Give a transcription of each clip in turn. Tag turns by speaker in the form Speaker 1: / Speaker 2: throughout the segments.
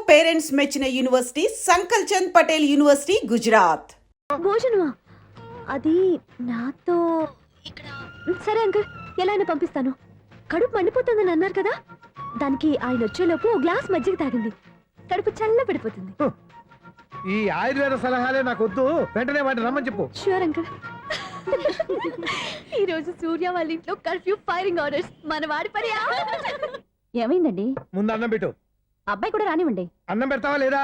Speaker 1: Parents మెచ్చిన university సంకల్ Chand Patel university Gujarat.
Speaker 2: భోజనమా? అది నాతో ఇక్కడ. సరే అంకుల్, ఎలా అయినా పంపిస్తాను. కడుపు మండిపోతుందని అన్నారు కదా, దానికి ఆయన వచ్చేలోపు ఓ గ్లాస్ మజ్జిగ తాగింది, కడుపు చల్ల పడిపోతుంది.
Speaker 3: ఈ ఆయుర్వేద సలహాలే నాకు వద్దు, వెంటనే వాటిని రమ్మని చెప్పు.
Speaker 2: Sure uncle. ఈ రోజు సూర్య వాళ్ళ ఇంట్లో కర్ఫ్యూ ఫైరింగ్ ఆర్డర్స్. మన వాడి పని. ఏమైందండి?
Speaker 3: ముందు అన్నం పెట్టు.
Speaker 2: అబ్బాయి కూడా రానివ్వండి.
Speaker 3: అన్నం పెడతావా లేదా?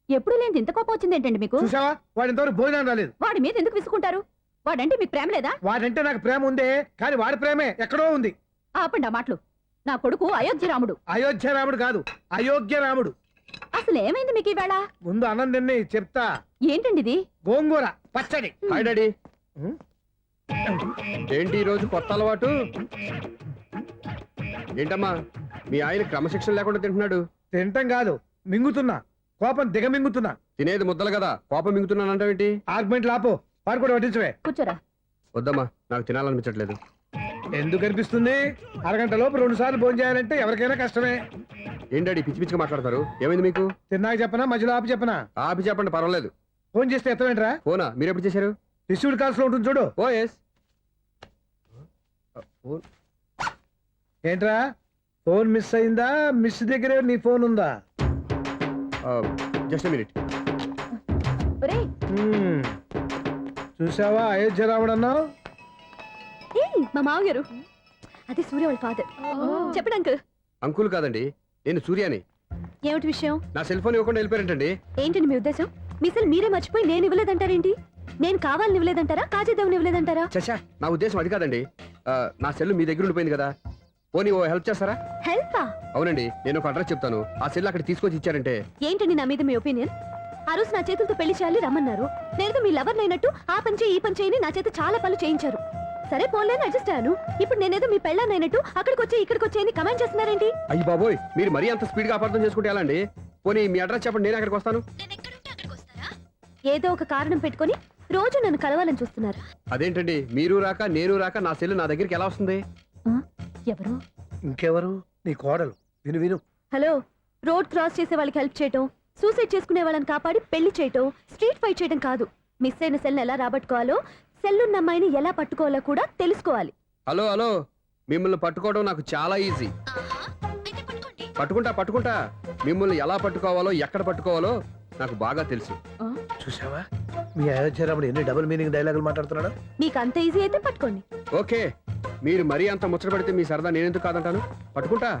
Speaker 2: ఎప్పుడు లేని ఇంత కోపం వచ్చింది ఏంటండి మీకు?
Speaker 3: చూసావా, వాడి ఇంతవరకు భోజనం రాలేదు.
Speaker 2: వాడి మీద ఎందుకు విసుకుంటారు? వాడంటే మీకు ప్రేమ లేదా?
Speaker 3: వాడంటే నాకు ప్రేమ ఉందే, కానీ వాడి ప్రేమే ఎక్కడో ఉంది.
Speaker 2: ఆపండి ఆ మాటలు. నా కొడుకు అయోధ్య రాముడు.
Speaker 3: అయోధ్య రాముడు కాదు, అయోగ్య రాముడు.
Speaker 2: అసలు ఏమైంది మీకు ఈవేళ?
Speaker 3: ముందు అన్నం తిని చెప్తా.
Speaker 2: ఏంటండి ఇది?
Speaker 3: గోంగూర పచ్చడి.
Speaker 4: Hi daddy. ఏంటి ఈరోజు కొత్త అలవాటు? ఏంటమ్మా, మీ ఆయన క్రమశిక్షణ లేకుండా తింటున్నాడు?
Speaker 3: తింటం కాదు, మింగుతున్నా. కోపం దిగమింగుతున్నా.
Speaker 4: తినేది ముద్దలు కదా, కోపం మింగుతున్నానంటావేంటి?
Speaker 3: ఆర్గ్మెంట్ లాపో, వాడు కూడా పట్టించవే.
Speaker 2: కూర్చోరా.
Speaker 4: వద్దమ్మా, నాకు తినాలనిపించట్లేదు.
Speaker 3: ఎందుకు అనిపిస్తుంది? అరగంట లోపు 2 సార్లు భోజనం చేయాలంటే ఎవరికైనా కష్టమే.
Speaker 4: ఏం డాడీ పిచ్చి పిచ్చిగా మాట్లాడతారు? ఏమైంది మీకు?
Speaker 3: తిన్నాక చెప్పనా, మధ్యలో ఆపి చెప్పనా?
Speaker 4: ఆపి చెప్పండి, పర్వాలేదు.
Speaker 3: ఫోన్ చేస్తే ఎత్తవేంట్రా?
Speaker 4: ఫోనా? మీరు ఎప్పుడు చేశారు?
Speaker 3: రిసీవ్డ్ కాల్స్ లో ఉంటుంది చూడు.
Speaker 4: ఓ ఎస్.
Speaker 3: ఏంట్రా, ఫోన్ మిస్ అయిందా? మిస్ దగ్గరే నీ ఫోన్ ఉందా?
Speaker 4: Just minute.
Speaker 2: ఒరేయ్,
Speaker 3: చూసావా అయోధ్య రాముడు అన్నావు?
Speaker 2: ఏయ్, మా మామగారు. అది సూర్య వాళ్ళ ఫాదర్. చెప్పండి అంకుల్.
Speaker 4: అంకుల్ కాదండి, నేను సూర్యాని.
Speaker 2: ఏమిటి విషయం?
Speaker 4: నా సెల్ ఫోన్ ఇవ్వకుండా వెళ్ళిపోయారంటండి.
Speaker 2: ఏంటండి మీ ఉద్దేశం? మీ సెల్ మీరే మర్చిపోయి నేను ఇవ్వలేదంటారేంటి? నేను కావాలని ఇవ్వలేదంటారా, కాజేద్దామని ఇవ్వలేదంటారా?
Speaker 4: చచ్చా, నా ఉద్దేశం అది కాదండి. నా సెల్ మీ దగ్గర ఉండిపోయింది కదా, పోనీ ఓ హెల్ప్ చేస్తారా?
Speaker 2: హెల్పా?
Speaker 4: అవునండి, నేను ఒక అడ్రస్ చెప్తాను, ఆ సెల్ అక్కడ తీసుకొచ్చి ఇచ్చారంటే.
Speaker 2: ఏంటండి నా మీద మీ ఒపీనియన్? ఆ రోజు నా చేతులతో పెళ్లి చేయాలి రమ్మన్నారు. నేను మీ లవర్ అయినట్టు ఆ పని చేయి ఈ పని చేయని నా చేత చాలా పనులు చేయించారు. సరే పోన్లేని అడ్జస్ట్ అయ్యాను. ఇప్పుడు నేనేదో మీ పెళ్ళాన్నైనట్టు అక్కడికి వచ్చి ఇక్కడికి వచ్చి అని కమెంట్ చేస్తున్నారేంటి?
Speaker 4: అయ్యి బాబోయ్, మీరు మరీ అంత స్పీడ్ గా అపార్థం చేసుకుంటే ఎలా అండి? పోనీ మీ అడ్రస్ చెప్పండి, నేను అక్కడికి వస్తాను.
Speaker 2: ఏదో ఒక కారణం పెట్టుకొని రోజు నన్ను కలవాలని చూస్తున్నారు.
Speaker 4: అదేంటండి, మీరు రాక నేను రాక నా సెల్ నా దగ్గరికి ఎలా వస్తుంది?
Speaker 2: ఎవరు?
Speaker 3: ఇంకెవరు? నీ కోడలు. విను విను.
Speaker 2: హలో, రోడ్ క్రాస్ చేసే వాళ్ళకి హెల్ప్ చేయటం, సూసైడ్ చేసుకునే వాళ్ళని కాపాడి పెళ్లి చేయటం, స్ట్రీట్ ఫైట్ చేయడం కాదు. మిస్ అయిన సెల్ని ఎలా రాబట్టుకోవాలో, సెల్లున్న అమ్మాయిని ఎలా పట్టుకోవాలో కూడా తెలుసుకోవాలి.
Speaker 4: హలో హలో, మిమ్మల్ని పట్టుకోవడం నాకు చాలా ఈజీ. పట్టుకుంటా. మిమ్మల్ని ఎలా పట్టుకోవాలో, ఎక్కడ పట్టుకోవాలో నాకు బాగా తెలుసు.
Speaker 3: చూసావా, మీ అయోధ్య రాముడు ఎన్ని డబుల్ మీనింగ్ డైలాగులు మాట్లాడుతున్నాడు.
Speaker 2: మీకు అంత ఈజీ అయితే పట్టుకోండి.
Speaker 4: ఓకే, మీరు మరీ అంత ముచ్చట పెడితే మీ సరదా నేనెందుకు కాదంటాను. పట్టుకుంటా.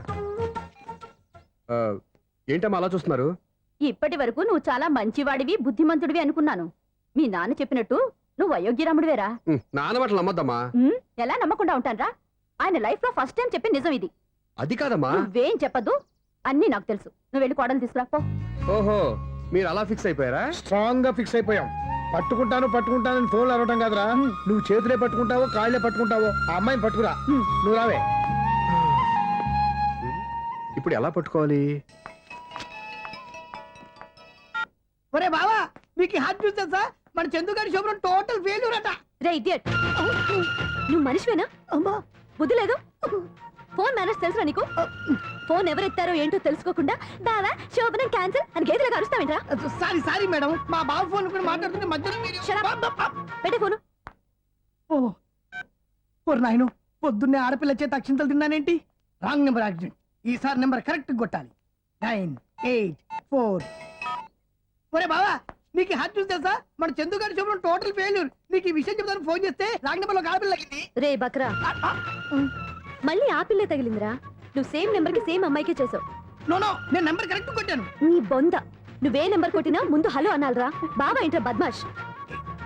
Speaker 4: ఏంటమ్మా అలా చూస్తున్నారు?
Speaker 2: ఇప్పటి వరకు నువ్వు చాలా మంచివాడివి, బుద్ధిమంతుడివి అనుకున్నాను. మీ నాన్న చెప్పినట్టు నువ్వు అయోగ్యరాముడివేరా?
Speaker 4: నాన్న మాటలు నమ్మద్దమ్మా.
Speaker 2: ఎలా నమ్మకుండా ఉంటానరా? ఆయన లైఫ్ లో ఫస్ట్ టైం చెప్పి నిజం ఇది.
Speaker 4: అది కాదమ్మా.
Speaker 2: నువ్వేం చెప్పదు, అన్ని నాకు తెలుసు. నువ్వు వెళ్ళి కోడలు తీసుకురా పో.
Speaker 4: ఓహో, మీరు అలా ఫిక్స్ అయిపోయారా?
Speaker 3: స్ట్రాంగ్ గా ఫిక్స్ అయిపోయాం. పట్టుకుంటానని ఫోన్లు అరవటం కాదురా. నువ్వు చేతులే పట్టుకుంటావో కాళ్ళే పట్టుకుంటావో ఆ అమ్మాయిని పట్టుకురా. నువ్వు రావే.
Speaker 4: ఇప్పుడు ఎలా పట్టుకోవాలి?
Speaker 5: ఒరే బావా, మీకు హాట్ న్యూస్ తెలుసా? మన చందుగారి శోభనం టోటల్ ఫెయిల్యూర్ అట.
Speaker 2: రే ఇడియట్, నువ్వు మనిషివేనా?
Speaker 5: అమ్మా,
Speaker 2: బుద్ధి లేదు. ఫోన్ మేనేజ్ తెలుసా నీకు? ఫోన్ ఎవరెత్తారో ఏంటో తెలుసుకోకుండా బావా శోభనం క్యాన్సిల్ అని గేదెలకు అరుస్తావేంట్రా?
Speaker 5: సారీ మేడం, మా బావ ఫోన్ కూడా మాట్లాడుతుంటే మధ్యలో
Speaker 2: పెట్టే ఫోను.
Speaker 5: ఓ నాయను, పొద్దున్నే ఆడపిల్ల చేత అక్షింతలు తిన్నానేంటి? Wrong number accident. ఈసారి నెంబర్ కరెక్ట్ కొట్టాలి. 984. ఒరే బావా, నీకు హాట్ న్యూస్ తెలుసా? మన చందుగారి శోభనం టోటల్ ఫెయిల్యూర్. నీకు ఈ విషయం చెప్తాను ఫోన్ చేస్తే రాంగ్ నెంబర్ లో ఆడపిల్ల తగ్గింది.
Speaker 2: రే బక్రా, మళ్ళీ ఆ పిల్లే తగిలిందిరా. నువ్వు సేమ్ నెంబర్ కి సేమ్ అమ్మాయికే చేసావు.
Speaker 5: నో, నేను నెంబర్ కరెక్ట్ కొట్టాను.
Speaker 2: నీ బొంద, నువ్వే నెంబర్ కొట్టినా ముందు హలో అనాలరా. బావా ఏంట్రా బద్మాష్?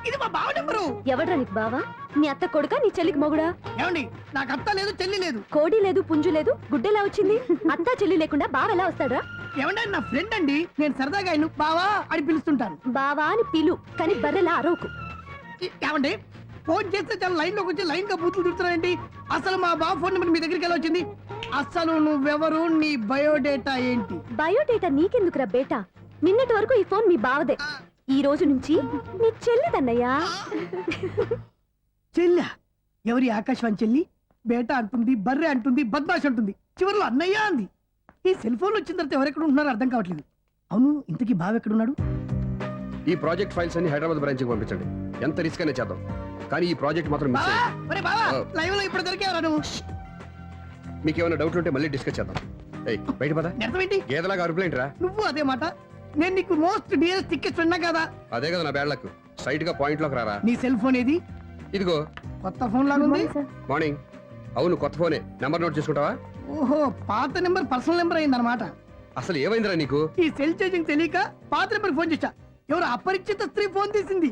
Speaker 5: ఇది మా బావ నెంబరు.
Speaker 2: ఎవడ్రా నీకు బావా? నీ అత్త కొడుక, నీ చెల్లికి మొగుడా?
Speaker 5: ఏమండి, నాకు అత్త లేదు చెల్లి లేదు.
Speaker 2: కోడి లేదు పుంజు లేదు, గుడ్డెలా వచ్చింది? అత్త చెల్లి లేకుండా బావ ఎలా వస్తాడా?
Speaker 5: ఏమంటే నా ఫ్రెండ్ అండి, నేను సరదాగా ఆయన బావా అని పిలుస్తుంటాను.
Speaker 2: బావా అని పిలు, కానీ బర్రెలా అరవకు.
Speaker 5: ఏమండి, ఫోన్ చేస్తే చాలా లైన్ లోకి వచ్చి లైన్ గా బూతులు తిడుతున్నానండి. అసలు మా బావ ఫోన్ నెంబర్ మీ దగ్గరికి ఎలా వచ్చింది? అసలు నువ్వెవరు, నీ బయోడేటా ఏంటి?
Speaker 2: బయోడేటా నీకెందుకురా బేటా? నిన్నటి వరకు ఈ ఫోన్ మీ బావదే, ఈ రోజు నుంచి నీ చెల్లిదన్నయ్యా.
Speaker 5: చెల్లా? ఎవరి ఆకాశవాణి చెల్లి? బేటా అంటుంది, బర్రె అంటుంది, బద్మాష్ అంటుంది, చివరిలో అన్నయ్య అంది. ఈ సెల్ ఫోన్ వచ్చిన తర్వాత ఎవరెక్కడ ఉంటున్నారో అర్థం కావట్లేదు. అవును ఇంతకీ బావ ఎక్కడున్నాడు?
Speaker 4: ఈ ప్రాజెక్ట్ ఫైల్స్ అన్ని హైదరాబాద్ బ్రాంచ్కి పంపించండి. ఎంత రిస్క్ అయినా చేద్దాం, కానీ ఈ ప్రాజెక్ట్ మాత్రం మిస్
Speaker 5: బావా
Speaker 4: అయ్యింది.
Speaker 5: ఒరే బావా
Speaker 4: ఆ.
Speaker 5: లైవ్ లో ఇప్పుడు దొరికేవరా నువ్వు?
Speaker 4: మీకు ఏమైనా డౌట్లు ఉంటే మళ్ళీ డిస్కస్ చేద్దాం. ఏయ్ బయట పద.
Speaker 5: అర్థమేంటి?
Speaker 4: గేదలాగా అరుపులేంట్రా?
Speaker 5: నువ్వు అదే మాట. నేను నీకు మోస్ట్ డియరెస్ట్ టికెట్స్ ఉన్నా కదా.
Speaker 4: అదే కదా నా బ్యాడ్ లక్. స్ట్రైట్ గా పాయింట్ లోకి రారా.
Speaker 5: నీ సెల్ ఫోన్ ఏది?
Speaker 4: ఇదిగో
Speaker 5: కొత్త ఫోన్ లాగా ఉంది.
Speaker 4: మార్నింగ్. అవును కొత్త ఫోనే. నెంబర్ నోట్ చేసుకుంటావా?
Speaker 5: ఓహో పాత నెంబర్ పర్సనల్ నెంబర్ అయిందన్నమాట.
Speaker 4: అసలు ఏమైందిరా నీకు?
Speaker 5: ఈ సెల్ చేంజింగ్ తెలియక పాత నెంబర్ ఫోన్ చేశా. ఎవరు అపరిచిత స్త్రీ ఫోన్ తీసింది.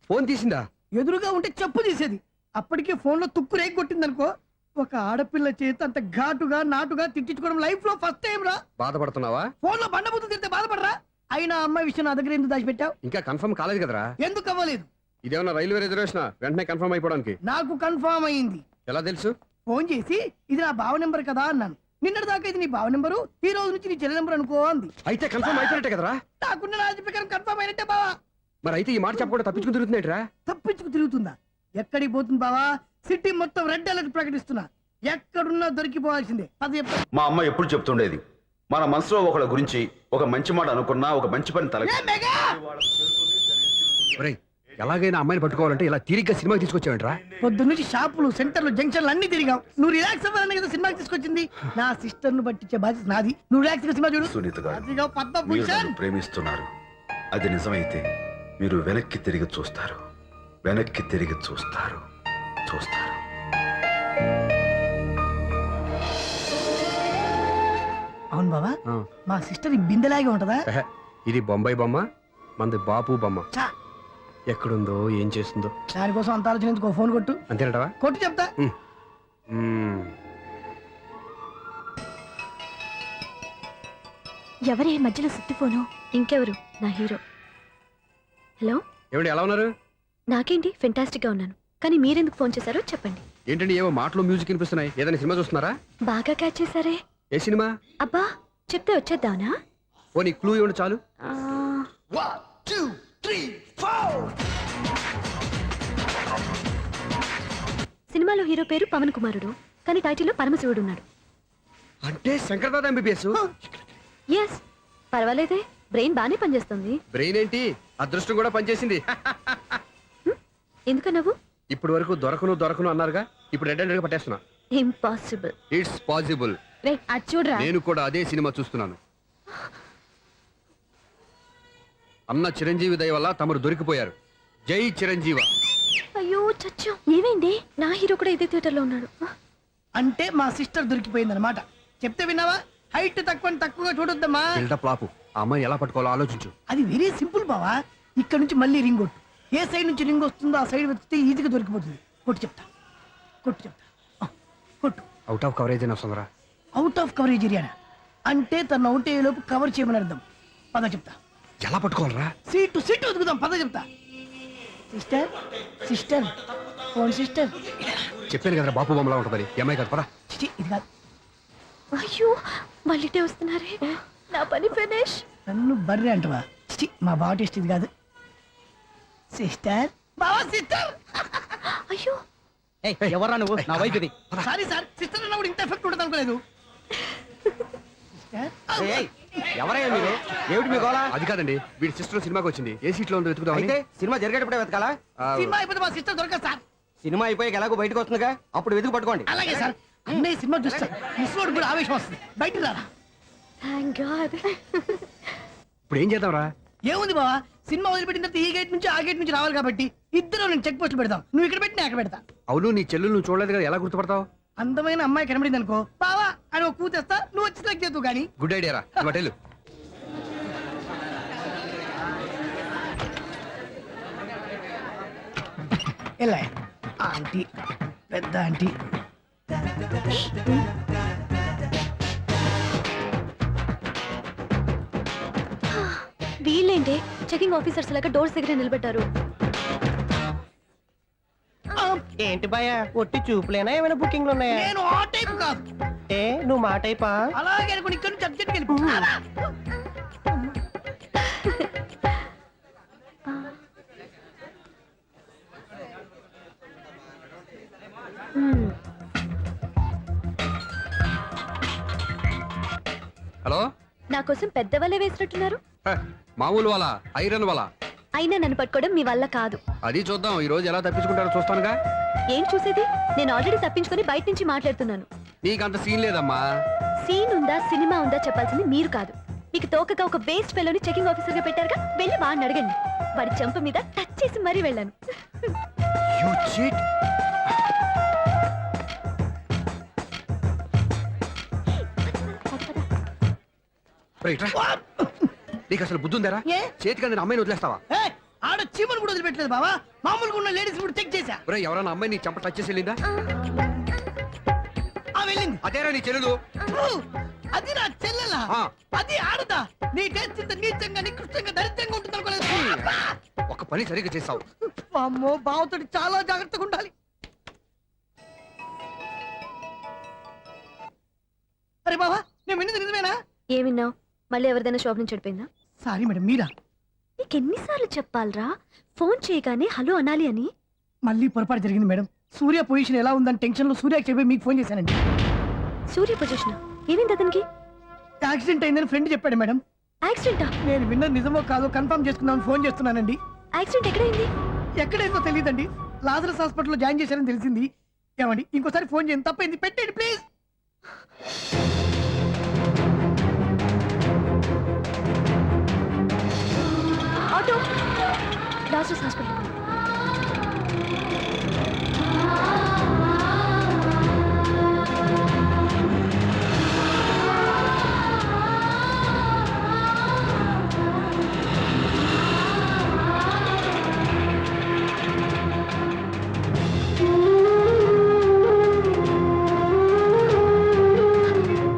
Speaker 4: ఫోన్ తీసిందా?
Speaker 5: ఎదురుగా ఉంటే చెప్పు తీసేది. అప్పటికే ఫోన్ లో తుక్కు రేగి కొట్టిందనుకో. ఒక ఆడపిల్ల చేత అంత ఘాటుగా నాటుగా తిట్టించుకోవడం లైఫ్ లో ఫస్ట్ టైం రా.
Speaker 4: బాధపడుతున్నావా?
Speaker 5: ఫోన్ లో బండబూతులు తింటే బాధపడరా? అయినా అమ్మాయి విషయం నా దగ్గర ఎందుకు దాచిపెట్టావు?
Speaker 4: ఇంకా కన్ఫర్మ్ కాలేదు కదరా.
Speaker 5: ఎందుకు అవ్వలేదు?
Speaker 4: ఇదేమన్నా రైల్వే రిజర్వేషన్ వెంటనే కన్ఫర్మ్ అయిపోవడానికి?
Speaker 5: నాకు కన్ఫర్మ్ అయింది.
Speaker 4: ఎలా తెలుసు?
Speaker 5: ఫోన్ చేసి ఇది నా బావ నెంబర్ కదా అన్నాను. నిన్నటి దాకా ఇది నీ బావ నెంబరు, ఈ రోజు నుంచి నీ చెల్లి నెంబర్ అనుకో అంది.
Speaker 4: అయితే కన్ఫర్మ్ అయిపోయినట్టే కదరా.
Speaker 5: నాకున్న రాజు ప్రకారం కన్ఫర్మ్ అయినట్టే బావా.
Speaker 4: మరి అయితే ఈ మాట చెప్పకుండా తప్పించుకుని తిరుగుతున్నట్రా?
Speaker 5: తప్పించుకు తిరుగుతుందా? ఎక్కడికి పోతుంది బావా? సిటీ మొత్తం రెడ్ అలర్ట్ ప్రకటిస్తున్నా. ఎక్కడున్నా దొరికిపోవాల్సిందే. అది చెప్తా.
Speaker 6: మా అమ్మ ఎప్పుడు చెప్తుండేది, మన మనసులో ఒకళ్ళ గురించి ఒక మంచి మాట అనుకున్నా ఒక మంచి పని తల
Speaker 5: ఏ మెగా!
Speaker 4: ఒరేయ్, ఎలాగైనా అమ్మాయిని పట్టుకోవాలంటే ఇలా తిరిగ్గా సినిమాకి తీసుకొచ్చావంట్రా?
Speaker 5: పొద్దున్నుంచి షాపులు, సెంటర్లు, జంక్షన్లు అన్ని తిరిగావు. నువ్వు రిలాక్స్ అవ్వాలని కదా సినిమాకి తీసుకొచ్చింది. నా సిస్టర్ ను పట్టించే బాధ్యత నాది. నువ్వు రిలాక్స్ గా సినిమా చూడు.
Speaker 6: సునీత గారు,
Speaker 5: అదిగో
Speaker 6: మీరు
Speaker 5: పద్మభూషణ్.
Speaker 6: నన్ను ప్రేమిస్తున్నారు. అది నిజమైతే మీరు వెనక్కి తిరిగి చూస్తారు, వెనక్కి తిరిగి చూస్తారు, చూస్తారు.
Speaker 5: అవును బాబా,
Speaker 4: ఆ.
Speaker 5: మా సిస్టర్ ఈ బిందెలాగే ఉంటదా?
Speaker 4: ఎహె, ఇది బొంబాయి బొమ్మ, మంది బాపు బొమ్మ.
Speaker 5: చా,
Speaker 4: ఎక్కడుందో ఏం చేస్తుందో.
Speaker 5: దానికోసం అంత ఆలోచన. ఫోన్ కొట్టు.
Speaker 4: అంతేనటవా?
Speaker 5: కొట్టు చెప్తా.
Speaker 2: ఎవరే మధ్యలో సుత్తి ఫోను? ఇంకెవరు? నా హీరో. హలో,
Speaker 4: ఏమండి ఎలా ఉన్నారు?
Speaker 2: నాకేంటి ఫెంటాస్టిక్ గా ఉన్నాను, కానీ మీరెందుకు ఫోన్ చేశారో చెప్పండి.
Speaker 4: ఏంటండి ఏవో మాటలు మ్యూజిక్ వినిపిస్తున్నాయి. ఏదైనా సినిమా చూస్తున్నారా?
Speaker 2: బాగా క్యాచ్ చేశారే.
Speaker 4: ఏ సినిమా?
Speaker 2: అబ్బా, చెప్తే వచ్చేద్దానా?
Speaker 4: ఓ నీ క్లూ ఇవ్వండి చాలు.
Speaker 2: ఆ, సినిమాలో హీరో పేరు పవన్ కుమారుడు, కానీ టైటిల్లో పరమశివుడు ఉన్నాడు.
Speaker 4: అంటే శంకర్దాద ఎంబీబీఎస్.
Speaker 2: ఎస్, పర్వాలేదే, బ్రెయిన్ బానే పనిచేస్తుంది.
Speaker 4: బ్రెయిన్ ఏంటి, అదృష్టం కూడా పనిచేసింది.
Speaker 2: ఎందుకన్నావు?
Speaker 4: ఇప్పటి వరకు దొరకను అన్నారుగా, ఇప్పుడు రెడ్ హ్యాండెడ్ గా పట్టేస్తున్నా.
Speaker 2: ఇంపాసిబుల్.
Speaker 4: It's possible.
Speaker 2: రే, అది చూడరా.
Speaker 4: నేను కూడా అదే సినిమా చూస్తున్నాను. అన్న చిరంజీవి దయ వల్ల తమరు దొరికిపోయారు. జై చిరంజీవ.
Speaker 2: అయ్యో చచ్చా, ఏమైంది? నా హీరో కూడా ఇదే థియేటర్ లో ఉన్నాడు.
Speaker 5: అంటే మా సిస్టర్ దొరికిపోయింది అనమాట. చెప్తే విన్నావా? హైట్ తక్కువగా చూడొద్దమ్మా.
Speaker 4: బిల్డప్ లాపు. ఆ అమ్మాయి ఎలా పట్టుకోవాలో ఆలోచించు.
Speaker 5: అది వెరీ సింపుల్ బావా. ఇక్కడ నుంచి మళ్ళీ రింగ్ కొట్టు. ఏ సైడ్ నుంచి రింగ్ వస్తుందో ఆ సైడ్ వెతికితే ఈజీగా దొరికిపోతుంది. కొట్టు చెప్తా. ఆ, కొట్టు.
Speaker 4: అవుట్ ఆఫ్ కవరేజ్ అయినా వస్తుందిరా.
Speaker 5: అవుట్ ఆఫ్ కవరేజ్ ఏరియా అంటే తన అవుట్ అయ్యే లోపు కవర్ చేయమని అర్థం. పద చెప్తా.
Speaker 4: ఎలా పట్టుకోవాలరా?
Speaker 5: సీటు వెతుకుదాం. పద చెప్తా. Sister phone sister.
Speaker 4: చెప్పాను కదరా బాపు బొమ్మలా ఉంటుందని. ఈ అమ్మాయి కదా పరా.
Speaker 5: చిచి, ఇది కాదు.
Speaker 2: అయ్యో, మళ్ళీటే వస్తున్నారే. నా పని ఫినిష్.
Speaker 5: నన్ను బర్రె అంటవా? చిచి, మా బావ టేస్ట్ ఇది కాదు. సిస్టర్, బావా సిస్టర్.
Speaker 2: అయ్యో,
Speaker 7: ఎవర్రా నువ్వు? నా వైపు ఇది.
Speaker 5: సారీ సార్, సిస్టర్ అన్నప్పుడు ఇంత ఎఫెక్ట్ ఉంటుంది అనుకోలేదు. సిస్టర్,
Speaker 7: ఏయ్, ఎవరయ్యా మీరు? ఏమిటి మీ గోళ?
Speaker 4: అది కాదండి, వీడి సిస్టర్ సినిమాకి వచ్చింది. ఏ సీట్ లో ఉందో వెతుకుదామని.
Speaker 7: అయితే సినిమా జరిగేటప్పుడే వెతకాలా?
Speaker 5: సినిమా అయిపోతే మా సిస్టర్ దొరకదు సార్.
Speaker 7: సినిమా అయిపోయాక ఎలాగో బయటకు వస్తుందిగా, అప్పుడు వెతుకు పట్టుకోండి.
Speaker 5: అలాగే సార్. అన్నయ్య సినిమా చూస్తా. మిస్లోడ్ కూడా ఆవేశం వస్తుంది. బయటికి రారా.
Speaker 2: Thank God.
Speaker 4: ఇప్పుడు ఏం చేద్దాంరా?
Speaker 5: ఏముంది బావా, సినిమా వదిలిపెట్టిన తర్వాత ఈ గేట్ నుంచి ఆ గేట్ నుంచి రావాలి కాబట్టి ఇద్దరు నేను చెక్ పోస్టులు పెడతాం. నువ్వు ఇక్కడ పెట్టి నేను అక్కడ పెడతా.
Speaker 4: అవును, నీ చెల్లెలు నువ్వు చూడలేదు కదా, ఎలా గుర్తుపడతావు?
Speaker 5: అందమైన అమ్మాయి కనబడింది అనుకో, బావా అని ఒక కూతేస్తా. నువ్వు వచ్చి సెలెక్ట్ చేద్దు కానీ.
Speaker 4: గుడ్ ఐడియా రా. హోటల్
Speaker 5: ఎలా ఆంటీ, పెద్ద ఆంటీ.
Speaker 2: వీళ్ళేంటి చెకింగ్ ఆఫీసర్స్ లాగా డోర్స్ దగ్గర నిలబెట్టారు.
Speaker 8: ఏంటి భయ ఒట్టి చూపులేనా ఏమైనా బుకింగ్లు ఉన్నాయా?
Speaker 5: నేను ఆ టైప్ కాదు.
Speaker 8: ఏ నువ్వు మా టైపా?
Speaker 5: అలాగే అనుకుని ఇక్కడ నుంచి అర్జెంట్కి వెళ్ళిపో.
Speaker 4: హలో.
Speaker 2: నా కోసం పెద్ద వలే వేసినట్టున్నారు.
Speaker 4: హ, మామూలు వాళ్ళ ఐరన్ వాళ్ళ.
Speaker 2: అయినా నన్ను పట్టుకోవడం మీ వల్ల కాదు.
Speaker 4: అది చూద్దాం ఈ రోజు ఎలా తప్పించుకుంటారో చూస్తానుగా.
Speaker 2: ఏం చూసేది? నేను ఆల్రెడీ తప్పించుకొని బయట నుంచి మాట్లాడుతున్నాను.
Speaker 4: నీకంత సీన్ లేదమ్మా.
Speaker 2: సీన్ ఉందా సినిమా ఉందా చెప్పాల్సింది మీరు కాదు. మీకు తోకగా ఒక వేస్ట్ ఫెలోని చెకింగ్ ఆఫీసర్ గా పెట్టారుగా, వెళ్ళి వాడిని అడగండి. వాడి చెంప మీద టచ్ చేసి మరీ వెళ్ళాను.
Speaker 4: You cheat. రైట్ రా. నీకు అసలు బుద్ధి ఉందారా?
Speaker 5: ఏ?
Speaker 4: చేతికి అందిన అమ్మాయిని వదిలేస్తావా?
Speaker 5: ఏయ్, ఆడ చీమను కూడా వదిలిపెట్టలేదు బావా. మామూలుగా ఉన్న లేడీస్ కూడా చెక్ చేశా.
Speaker 4: ఒరేయ్, ఎవరైనా అమ్మాయి నీ చెంప టచ్ చేసి వెళ్ళిందా?
Speaker 5: ఆ వెళ్ళింది.
Speaker 4: అదేరా నీ చెల్లెలు.
Speaker 5: ఊ, అది నా చెల్లెలా?
Speaker 4: ఆ.
Speaker 5: అది ఆడదా? నీ టేస్ట్ ఇంత నీచంగా నికృష్టంగా దరిద్రంగా ఉంటుంది అనుకోలేదు.
Speaker 4: ఒక పని సరిగ్గా చేసావు.
Speaker 5: అమ్మో, బావతోటి చాలా జాగ్రత్తగా ఉండాలి. అరే బావా, నేను విన్నది నిజమేనా?
Speaker 2: ఏమిన్నావు? మళ్ళీ ఎవరిదైనా షాప్ నుంచి చెడిపోయిందా?
Speaker 5: సారీ మేడం, మీరా?
Speaker 2: నీకెన్నిసార్లు చెప్పాలరా ఫోన్ చేయగానే హలో అనాలి అని?
Speaker 5: మళ్ళీ పొరపాటు జరిగింది మేడం. సూర్య పొజిషన్ ఎలా ఉందని టెన్షన్ లో సూర్యకి చెప్పి మీకు ఫోన్ చేశానండి.
Speaker 2: సూర్య పొజిషన్ ఏమైంది అతనికి?
Speaker 5: యాక్సిడెంట్ అయిందని ఫ్రెండ్ చెప్పాడు మేడం.
Speaker 2: యాక్సిడెంటా?
Speaker 5: నేను విన్నది నిజమో కాదో కన్ఫర్మ్ చేసుకుందామని ఫోన్ చేస్తున్నానండి.
Speaker 2: యాక్సిడెంట్ ఎక్కడైంది?
Speaker 5: ఎక్కడైందో తెలియదండి. లాజరస్ హాస్పిటల్లో జాయిన్ చేశారని తెలిసింది. ఏమండి, ఇంకోసారి ఫోన్ చేయండి. తప్పైంది, పెట్టండి please.
Speaker 2: Auto Lazarus hospital.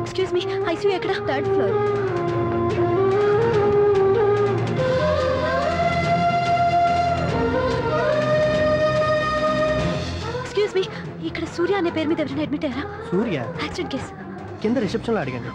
Speaker 2: Excuse me, ICU ఎక్కడ? Third floor. ఎక్స్క్యూజ్ మీ, ఇక్కడ సూర్య అనే పేరు మీద ఎవరైనా అడ్మిట్ అయ్యారా?
Speaker 8: Surya
Speaker 2: accident case.
Speaker 8: కింద రిసెప్షన్ లో అడిగాను.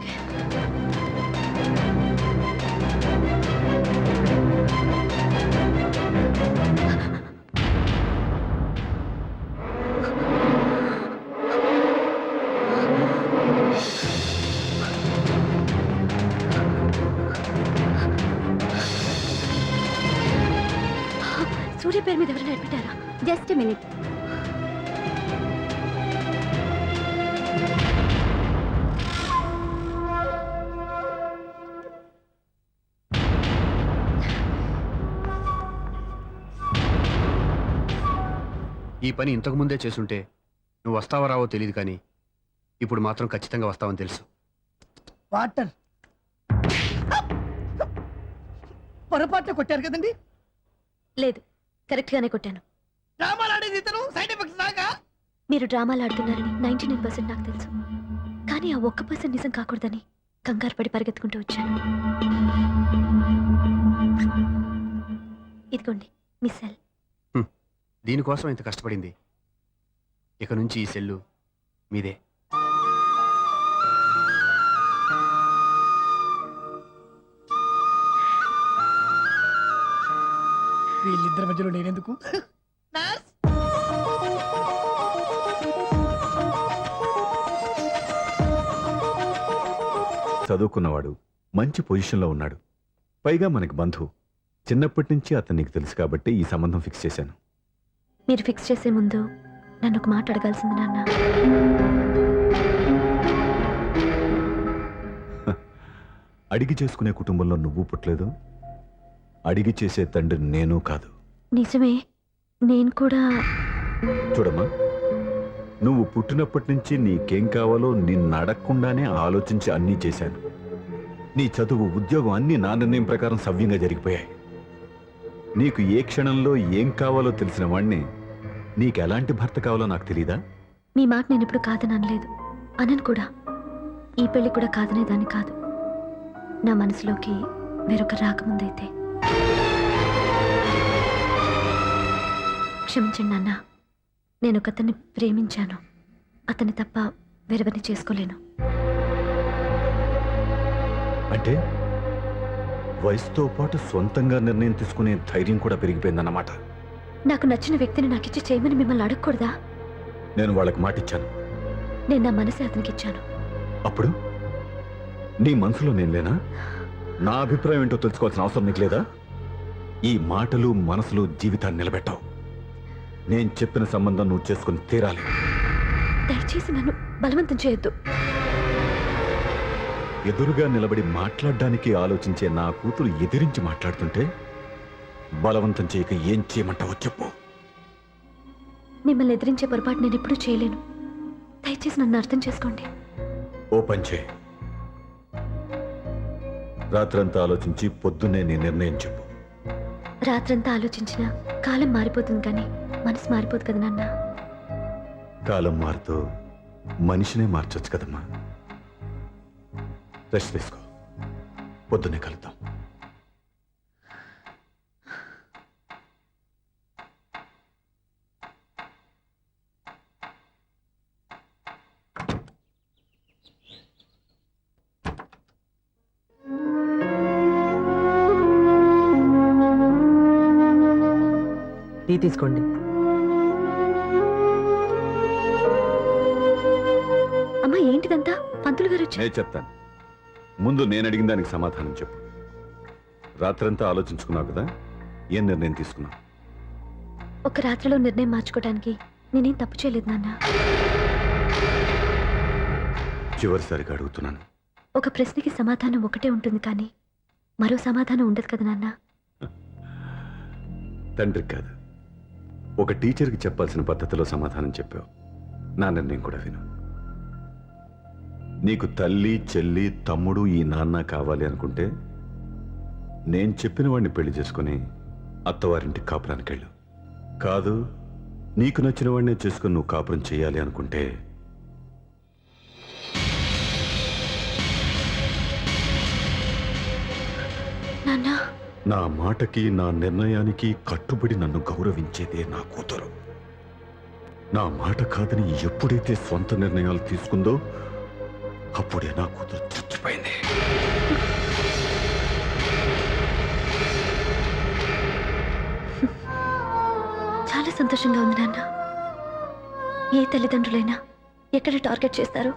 Speaker 2: సూర్య పేరు మీద ఎవరైనా అడ్మిట్ అయ్యారా? Just minute.
Speaker 4: ఈ పని ఇంతకు ముందే చేసుంటే నువ్వు వస్తావో రావో తెలియదు, కానీ ఇప్పుడు మాత్రం ఖచ్చితంగా వస్తావని తెలుసు.
Speaker 5: వాటర్ పొరపాటున కొట్టారు కదండి.
Speaker 2: లేదు, కరెక్ట్ గానే కొట్టాను.
Speaker 5: డ్రామాలు ఆడేది ఇతను, సైడ్ ఎఫెక్ట్స్ దాకా.
Speaker 2: మీరు డ్రామాలు ఆడుతున్నారని 99% నాకు తెలుసు. కానీ ఆ 1% నిజం కాకూడదని కంగారు పడి పరిగెత్తుకుంటూ వచ్చాను. ఇదిగోండి మీ సెల్.
Speaker 4: దీనికోసం ఇంత కష్టపడింది. ఇక నుంచి ఈ సెల్లు మీదే.
Speaker 5: వీళ్ళిద్దరి మధ్యలో నేనెందుకు? నర్స్!
Speaker 6: చదువుకున్నవాడు, మంచి పొజిషన్లో ఉన్నాడు, పైగా మనకి బంధువు. చిన్నప్పటి నుంచి అతను నీకు తెలుసు కాబట్టి ఈ సంబంధం ఫిక్స్ చేశాను.
Speaker 2: మీరు ఫిక్స్ చేసే ముందు నన్ను ఒక మాట అడగాల్సింది నాన్న.
Speaker 6: అడిగి చేసుకునే కుటుంబంలో నువ్వు పుట్టలేదు, అడిగి చేసే తండ్రి నేను కాదు.
Speaker 2: నిజమే, నేను కూడా.
Speaker 6: చూడమ్మా, నువ్వు పుట్టినప్పటి నుంచి నీకేం కావాలో నిన్ను అడగకుండానే ఆలోచించి అన్నీ చేశాను. నీ చదువు, ఉద్యోగం అన్నీ నా నిర్ణయం ప్రకారం సవ్యంగా జరిగిపోయాయి. నీకు ఏ క్షణంలో ఏం కావాలో తెలిసిన వాణ్ణి నీకు ఎలాంటి భర్త కావాలో నాకు తెలీదా?
Speaker 2: మీ మాట నేను ఇప్పుడు కాదని అనలేదు, అనను కూడా. ఈ పెళ్లి కూడా కాదనే దాన్ని కాదు. నా మనసులోకి వేరొక రాకముందైతే. క్షమించండి నాన్న, నేను ఒకతన్ని ప్రేమించాను. అతన్ని తప్ప వేరెవరిని చేసుకోలేను.
Speaker 6: అంటే వయసుతో పాటు సొంతంగా నిర్ణయం తీసుకునే ధైర్యం కూడా పెరిగిపోయిందన్నమాట.
Speaker 2: నాకు నచ్చిన వ్యక్తిని నాకిచ్చి చేయమని మిమ్మల్ని అడగకూడదా?
Speaker 6: నేను వాళ్ళకి మాటిచ్చాను.
Speaker 2: నేను నా మనసే అతనికి ఇచ్చాను.
Speaker 6: అప్పుడు నీ మనసులో నేను లేనా? నా అభిప్రాయం ఏంటో తెలుసుకోవాల్సిన అవసరం నీకు లేదా? ఈ మాటలు మనసులు జీవితాన్ని నిలబెట్టావు. నేను చెప్పిన సంబంధం నువ్వు చేసుకుని తీరాలి.
Speaker 2: దయచేసి నన్ను బలవంతం చేయొద్దు.
Speaker 6: ఎదురుగా నిలబడి మాట్లాడడానికి ఆలోచించే నా కూతురు ఎదిరించి మాట్లాడుతుంటే బలవంతం చేయక ఏం చేయమంటావో చెప్పు.
Speaker 2: మిమ్మల్ని ఎదిరించే పొరపాటు నేను ఎప్పుడూ చేయలేను. దయచేసి నన్ను అర్థం చేసుకోండి.
Speaker 6: ఓ పని చేయి. రాత్రంతా ఆలోచించి పొద్దున్నే నీ నిర్ణయం చెప్పు.
Speaker 2: రాత్రంతా ఆలోచించినా కాలం మారిపోతుంది కానీ మనసు మారిపోదు కదా నాన్న.
Speaker 6: కాలం మారుతూ మనిషినే మార్చొచ్చు కదమ్మా. రెస్ట్ తీసుకో, పొద్దున్నే కలుద్దాం.
Speaker 8: టీ తీసుకోండి.
Speaker 2: అమ్మా ఏంటిదంతా? పంతులు గారు వచ్చి
Speaker 6: నేను చెప్తాను. ముందు నేను అడిగిన దానికి సమాధానం చెప్పు. రాత్రంతా ఆలోచించుకున్నావు కదా, ఏం నిర్ణయం తీసుకున్నావు?
Speaker 2: ఒక రాత్రిలో నిర్ణయం మార్చుకోవడానికి నేనేం తప్పు చేయలేదు నాన్న.
Speaker 6: చివరిసారిగా అడుగుతున్నాను.
Speaker 2: ఒక ప్రశ్నకి సమాధానం ఒకటే ఉంటుంది కానీ మరో సమాధానం ఉండదు కదా నాన్న.
Speaker 6: తండ్రికి కాదు, ఒక టీచర్కి చెప్పాల్సిన పద్ధతిలో సమాధానం చెప్పావు. నా నిర్ణయం కూడా విను. నీకు తల్లి, చెల్లి, తమ్ముడు, ఈ నాన్న కావాలి అనుకుంటే నేను చెప్పిన వాడిని పెళ్లి చేసుకుని అత్తవారింటికి కాపురానికి వెళ్ళు. కాదు, నీకు నచ్చిన వాడినే చేసుకుని నువ్వు కాపురం చేయాలి అనుకుంటే
Speaker 2: నాన్న
Speaker 6: నా మాటకి, నా నిర్ణయానికి కట్టుబడి నన్ను గౌరవించేదే నా కూతురు. నా మాట కాదని ఎప్పుడైతే సొంత నిర్ణయాలు తీసుకుందో అప్పుడే నా కూతురు చచ్చిపోయింది.
Speaker 2: చాలా సంతోషంగా ఉంది నాన్న. ఏ తల్లిదండ్రులైనా ఎక్కడ టార్గెట్ చేస్తారో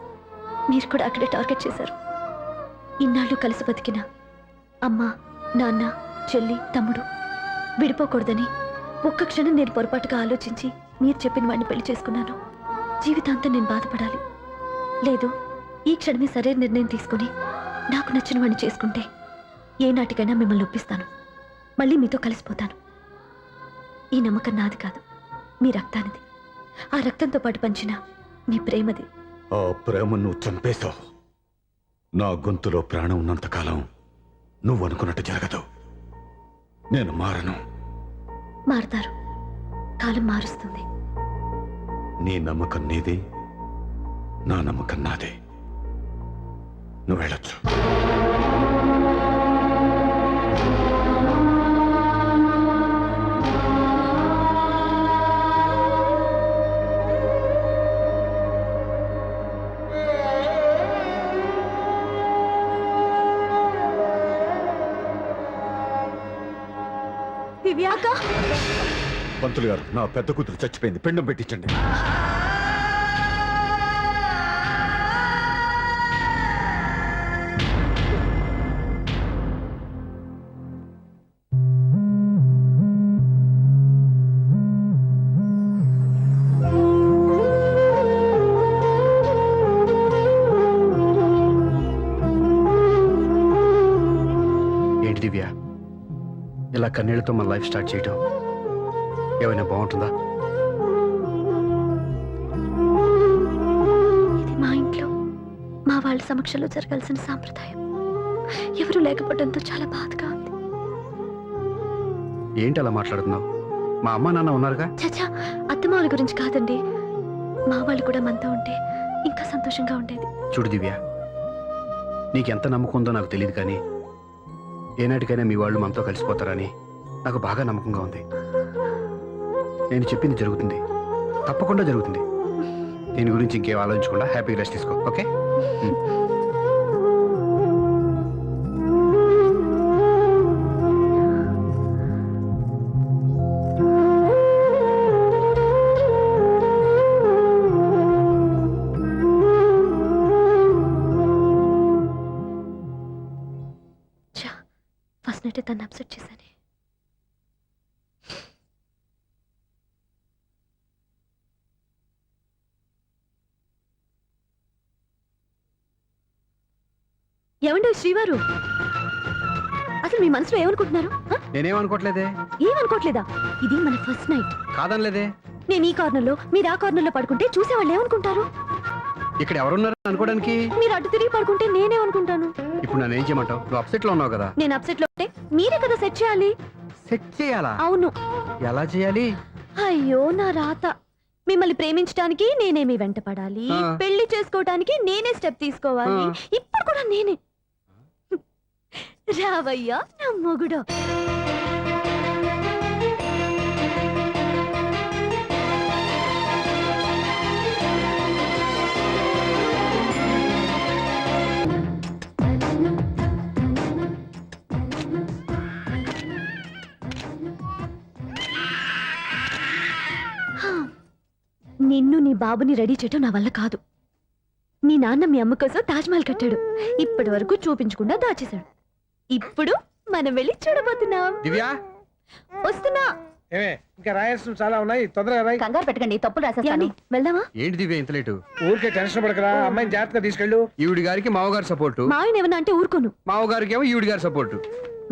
Speaker 2: మీరు కూడా అక్కడే టార్గెట్ చేశారు. ఇన్నాళ్ళు కలిసి బతికిన అమ్మ, నాన్న, చెల్లి, తమ్ముడు విడిపోకూడదని ఒక్క క్షణం నేను పొరపాటుగా ఆలోచించి మీరు చెప్పిన వాడిని పెళ్లి చేసుకున్నాను. జీవితాంతం నేను బాధపడాలి. లేదు, ఈ క్షణమే సరైన నిర్ణయం తీసుకుని నాకు నచ్చిన వాడిని చేసుకుంటే ఏ నాటికైనా మిమ్మల్ని ఒప్పిస్తాను. మళ్ళీ మీతో కలిసిపోతాను. ఈ నమ్మకం నాది కాదు, మీ రక్తానిది. ఆ రక్తంతో పాటు పంచిన మీ ప్రేమది.
Speaker 6: ఆ ప్రేమ నువ్వు చంపేశావు. నా గొంతులో ప్రాణం ఉన్నంతకాలం నువ్వు అనుకున్నట్టు జరగదు. నేను మారను.
Speaker 2: మారుతారు, కాలం మారుస్తుంది.
Speaker 6: నీ నమ్మకం నీది, నా నమ్మకం నాదే. నువ్వు వెళ్ళొచ్చు. పంతులు గారు, నా పెద్ద కూతురు చచ్చిపోయింది, పిండం పెట్టించండి.
Speaker 4: ఏంటి దివ్య, ఇలా కన్నీళ్లతో మన లైఫ్ స్టార్ట్ చేయటం ఏమైనా బాగుంటుందా?
Speaker 2: ఇది మా ఇంట్లో మా వాళ్ళ సమక్షంలో జరగాల్సిన సాంప్రదాయం. ఎవరు లేకపోవడంతో చాలా బాధగా ఉంది.
Speaker 4: ఏంటి అలా మాట్లాడుతున్నావు? మా అమ్మ నాన్న ఉన్నారుగా.
Speaker 2: చచ్చా, అత్తమాల గురించి కాదండి. మా వాళ్ళు కూడా మనతో ఉంటే ఇంకా సంతోషంగా ఉండేది.
Speaker 4: చూడు దివ్య, నీకెంత నమ్మకం ఉందో నాకు తెలియదు కానీ ఏనాటికైనా మీ వాళ్ళు మనతో కలిసిపోతారని నాకు బాగా నమ్మకంగా ఉంది. నేను చెప్పింది జరుగుతుంది, తప్పకుండా జరుగుతుంది. దీని గురించి ఇంకేం ఆలోచించకుండా హ్యాపీగా రెస్ట్ తీసుకో, ఓకే?
Speaker 2: చా, బయట తను అప్సెట్ చేశాను. ఏమండి శ్రీవారు, అసలు మీ మనసులో ఏమనుకుంటున్నారు?
Speaker 4: నేనేమనుకోవట్లేదే.
Speaker 2: ఏమనుకోవట్లేదా? ఇది మన ఫస్ట్ నైట్.
Speaker 4: కాదనలేదే.
Speaker 2: నేను ఈ కార్నర్లో, మీరు ఆ కార్నర్లో పడుకుంటే చూసేవాళ్ళు ఏమనుకుంటారు?
Speaker 4: ఇక్కడ ఎవరున్నారు అనుకోవడానికి?
Speaker 2: మీరు అటు తిరిగి పడుకుంటే నేనేమనుకుంటాను?
Speaker 4: ఇప్పుడు నన్ను ఏం చేయమంటావు? నువ్వు అప్సెట్ లో ఉన్నావు కదా.
Speaker 2: నేను అప్సెట్ లో ఉంటే మీరే కదా సెట్ చేయాలి.
Speaker 4: సెట్ చేయాలా?
Speaker 2: అవును.
Speaker 4: ఎలా చేయాలి?
Speaker 2: అయ్యో నా రాత. మిమ్మల్ని ప్రేమించడానికి నేనే మీ వెంట పడాలి,
Speaker 4: ఆ.
Speaker 2: పెళ్లి చేసుకోవడానికి నేనే స్టెప్ తీసుకోవాలి.
Speaker 4: ఆ.
Speaker 2: ఇప్పుడు కూడా నేనే. రావయ్యా నా మొగుడు. నిన్ను నీ బాబుని రెడీ చేయటం నా వల్ల కాదు. నీ నాన్న మీ అమ్మ కోసం తాజ్మహల్ కట్టాడు. ఇప్పటి వరకు చూపించకుండా దాచేశాడు. ఇప్పుడు మనం వెళ్ళి చూడబోతున్నాం.
Speaker 4: దివ్యా,
Speaker 2: వస్తున్నా.
Speaker 3: ఏమే ఇంకా రాయాల్సిన చాలా ఉన్నాయి, తొందరగా రాయి.
Speaker 2: కంగారు పెట్టకండి, తప్పులు రాసేస్తాను. వెళ్దామా?
Speaker 4: ఏంటి దివ్య ఇంత లేటు?
Speaker 3: ఊరికే టెన్షన్ పడకరా, అమ్మాయిని జాగ్రత్తగా తీసుకెళ్ళు.
Speaker 4: ఈవిడి గారికి మావగారు సపోర్టు,
Speaker 2: మావయ్య ఏమన్నా అంటే ఊరుకోను.
Speaker 4: మావగారికి ఏమో ఈవిడి గారి సపోర్టు.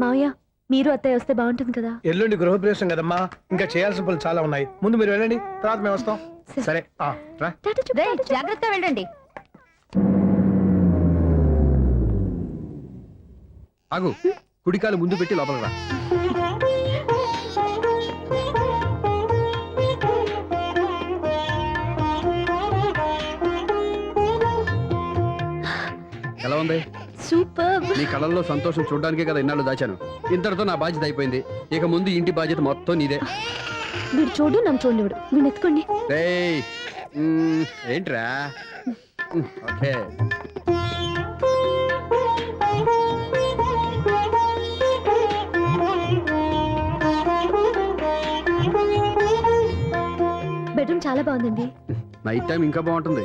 Speaker 2: మావయ్య మీరు అత్తయ్య వస్తే బాగుంటుంది కదా.
Speaker 3: ఎల్లుండి గృహప్రవేశం కదమ్మా, ఇంకా చేయాల్సిన పనులు చాలా ఉన్నాయి. ముందు మీరు వెళ్ళండి, తర్వాత మేము వస్తాం.
Speaker 4: సరే రా.
Speaker 2: జాగ్రత్త వెళ్ళండి.
Speaker 4: ఆగు, కుడికాలు ముందు పెట్టి లోపలికి రా. ఎలా ఉంది?
Speaker 2: సూపర్.
Speaker 4: నీ కళ్ళల్లో సంతోషం చూడడానికే కదా ఇన్నాళ్ళు దాచాను. ఇంతటితో నా బాధ్యత అయిపోయింది. ఇక ముందు ఇంటి బాధ్యత మొత్తం నీదే.
Speaker 2: వీడు చూడు, నన్ను చూడలేడు. వీడిని ఎత్తుకోండి.
Speaker 4: రేయ్, ఏంట్రా? ఓకే.
Speaker 2: బెడ్రూమ్ చాలా బాగుందండి.
Speaker 4: నైట్ టైం ఇంకా బాగుంటుంది.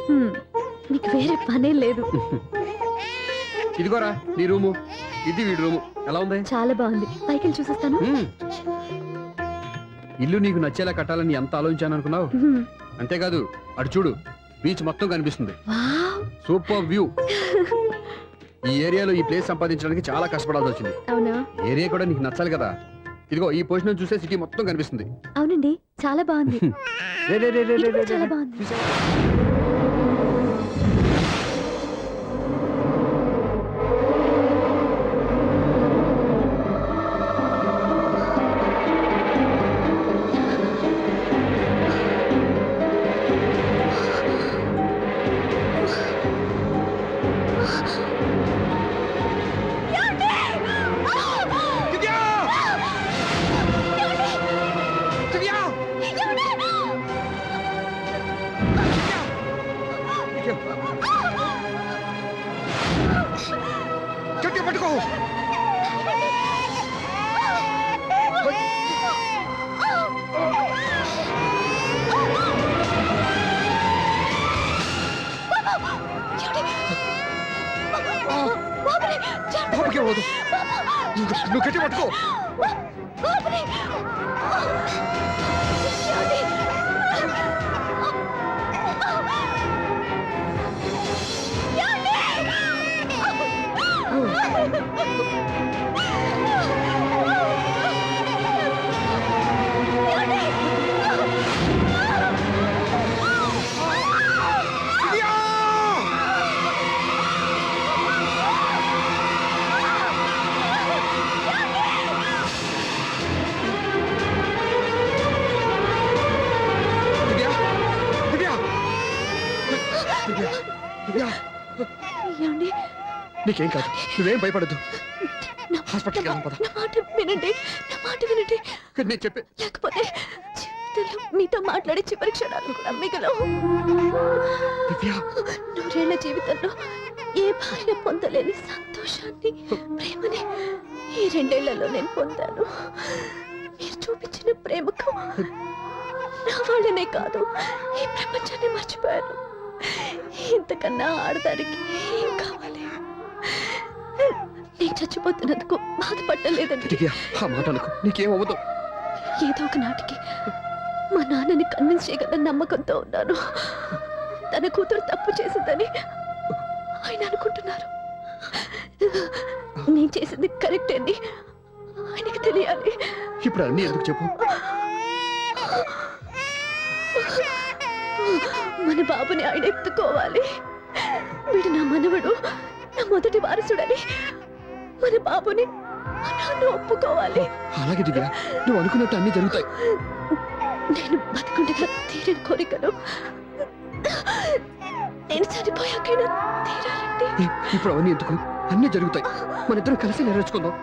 Speaker 2: మీకు వేరే పనే లేదు.
Speaker 4: ఇదిగోరా నీ రూము, ఇది వీడి రూము. ఎలా ఉంది?
Speaker 2: చాలా బాగుంది. పైకి వెళ్ళి చూసేస్తాను.
Speaker 4: ఇల్లు నీకు నచ్చేలా కట్టాలని ఎంత ఆలోచించాను అనుకున్నావు? అంతేకాదు, అటు చూడు, బీచ్ మొత్తం కనిపిస్తుంది.
Speaker 2: వావ్.
Speaker 4: Super view. ఈ ఏరియాలో ఈ ప్లేస్ సంపాదించడానికి చాలా కష్టపడాల్సి వచ్చింది.
Speaker 2: అవునా?
Speaker 4: ఏరియా కూడా నీకు నచ్చాలి కదా. ఇదిగో ఈ పొజిషన్ చూస్తే సిటీ మొత్తం కనిపిస్తుంది.
Speaker 2: అవునండి, చాలా బాగుంది.
Speaker 4: రే, రే, రే, రే,
Speaker 2: ఇది
Speaker 4: రే,
Speaker 2: కూడా
Speaker 4: రే,
Speaker 2: చాలా
Speaker 4: రే.
Speaker 2: బాగుంది.
Speaker 4: చూసావా? గట్టిగా పట్టుకో. బాబుకి ఇవ్వదు. నువ్వు గట్టి పట్టుకో.
Speaker 2: ఏమండి?
Speaker 4: నీకేం కాదు, నువ్వేం భయపడద్దు. హాస్పిటల్కి వెళ్దాం పద.
Speaker 2: నా మాట వినండి, నా మాట వినండి.
Speaker 4: నేను చెప్పే
Speaker 2: లేకపోతే జీవితంలో మీతో మాట్లాడే చివరి క్షణాలు కూడా మిగలవు.
Speaker 4: దివ్య,
Speaker 2: నూరేళ్ల జీవితంలో ఏ భార్య పొందలేని సంతోషాన్ని, ప్రేమని ఈ 2 ఏళ్లలో నేను పొందాను. మీరు చూపించిన ప్రేమకు నా వాళ్ళనే కాదు, ఈ ప్రపంచాన్ని మర్చిపోయాను. ఇంతకన్నా ఆడదానికి ఏం కావాలి? నేను చచ్చిపోతున్నందుకు బాధపడలేదండి.
Speaker 4: దివ్య, ఆ మాట అనుకో, నీకేమవ్వదు.
Speaker 2: ఏదో ఒక నాటికి మా నాన్నని కన్విన్స్ చేయగల నమ్మకంతో ఉన్నాను. తన కూతురు తప్పు చేసిందని ఆయన అనుకుంటున్నారు. నేను చేసింది కరెక్ట్ అని ఆయనకి తెలియాలి.
Speaker 4: ఇప్పుడు అన్నీ ఎందుకు చెప్పు?
Speaker 2: మన బాబుని ఆయన ఎత్తుకోవాలి. వీడు నా మనవడు, నా మొదటి వారసుడని మన బాబుని మా నాన్న ఒప్పుకోవాలి.
Speaker 4: అలాగే దివ్య, నువ్వు అనుకున్నట్టు అన్నీ జరుగుతాయి.
Speaker 2: నేను బతుకుండగా తీరని కోరికలు నేను చనిపోయాకైనా తీరాలండి.
Speaker 4: ఇప్పుడు అవన్నీ ఎందుకు? అన్నీ జరుగుతాయి. మన ఇద్దరం కలిసి నెరవేర్చుకుందాం.